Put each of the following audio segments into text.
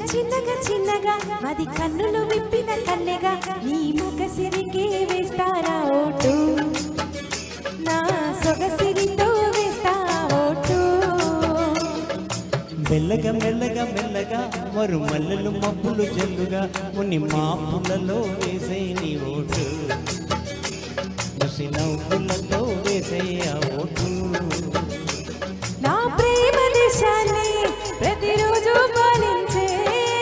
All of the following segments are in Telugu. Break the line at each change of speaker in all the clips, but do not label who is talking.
చిన్నగా చిన్నగా అది కన్నులు విప్పిన కన్నెగా నీ మగసిరికే వేస్తారా ఓటు నా సొగసిరితో వేస్తా ఓటు
మెల్లగా మెల్లగా మెల్లగా మరు మల్లెలు మబ్బులు జల్లుగా ముని మాపులలో వేసే నీ ఓటు ముసి నవ్వులతో వేసే ఆ ఓటు
నా ప్రేమ దేశాన్ని ప్రతిరోజు పాలించే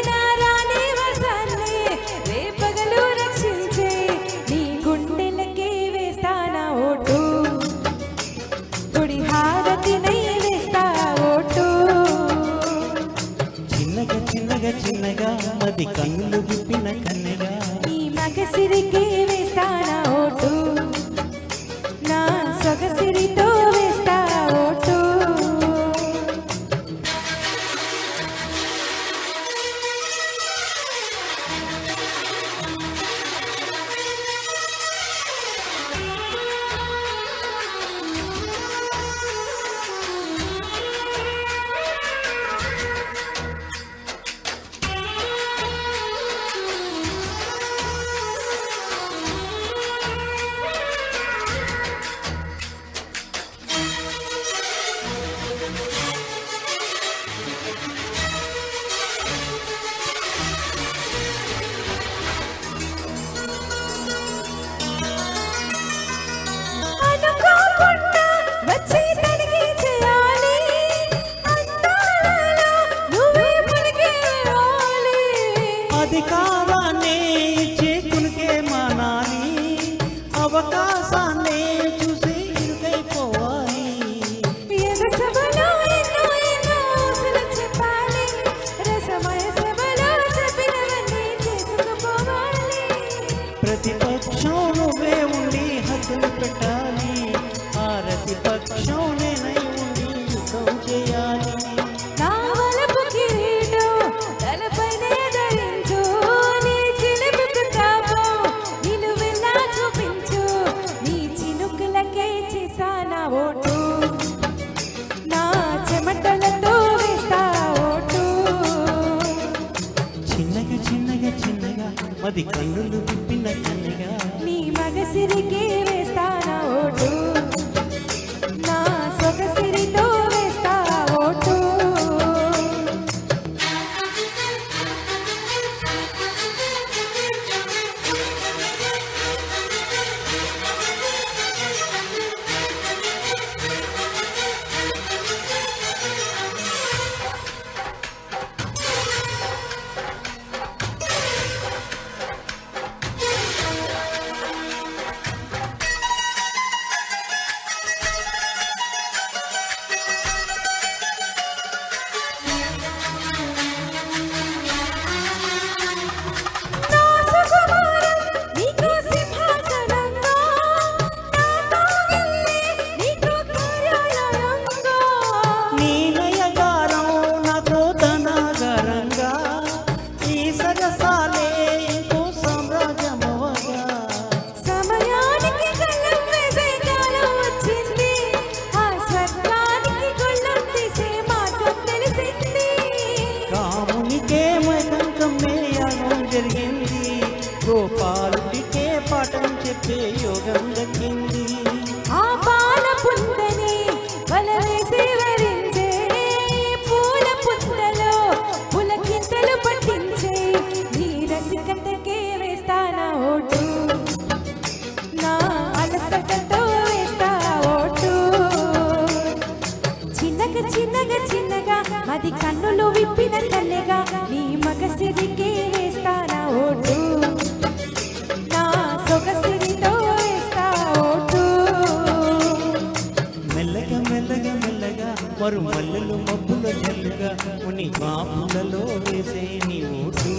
నా రాణి వసాన్ని రేపగలు రక్షించే నీ గుండెలకే వేస్తానా ఓటు గుడి హారతినై వేస్తా ఓటు
చిన్నగా చిన్నగా చిన్నగా మది కన్నులు విప్పిన కన్నెగా
నీ మగసిరికే వేస్తానా ఓటు నా సొగసిరితో వేస్తా ఓటు
అధికారాన్ని చేకునికే మానాలి అవకాశాన్ని చూసి ఇరుకైపోవాలి ప్రతిపక్షం నువ్వే ఉండి హద్దులు పెట్టాలి ఆ ప్రతిపక్షం నేనై ఉండి యుద్ధం చేయాలి
ఓటు నా చెమటలతో వేస్తా ఓటు
చిన్నగా చిన్నగా చిన్నగా మది కన్నులు విప్పిన కన్నెగా
నీ మగసిరికే వేస్తానా ఓటు నా సొగసిరితో వేస్తా ఓటు
జరిగింది గోపాలుడికే పాఠం చెప్పే యోగం దక్కింది
ఆ పాల పుంతని వలవేసి వరించే పూల పుంతలో పులకింతలు పట్టించే నీ రసికతకే వేస్తానా ఓటు నా అలసటతో వేస్తా ఓటు చిన్నగా చిన్నగా చిన్నగా అది కన్నులు విప్పిన కన్నెగా నీ మగసిరికే వేస్తానా ఓటు నా సొగసిరితో వేస్తా ఓటు
మెల్లగా మెల్లగా మెల్లగా మరు మల్లెలు మబ్బుల జల్లుగా ముని మాపులలో వేసే నీ ఓటు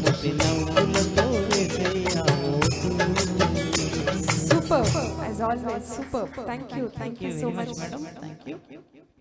ముసి నవ్వులతో వేసే ఆ vote
super as always super thank you so much
madam thank you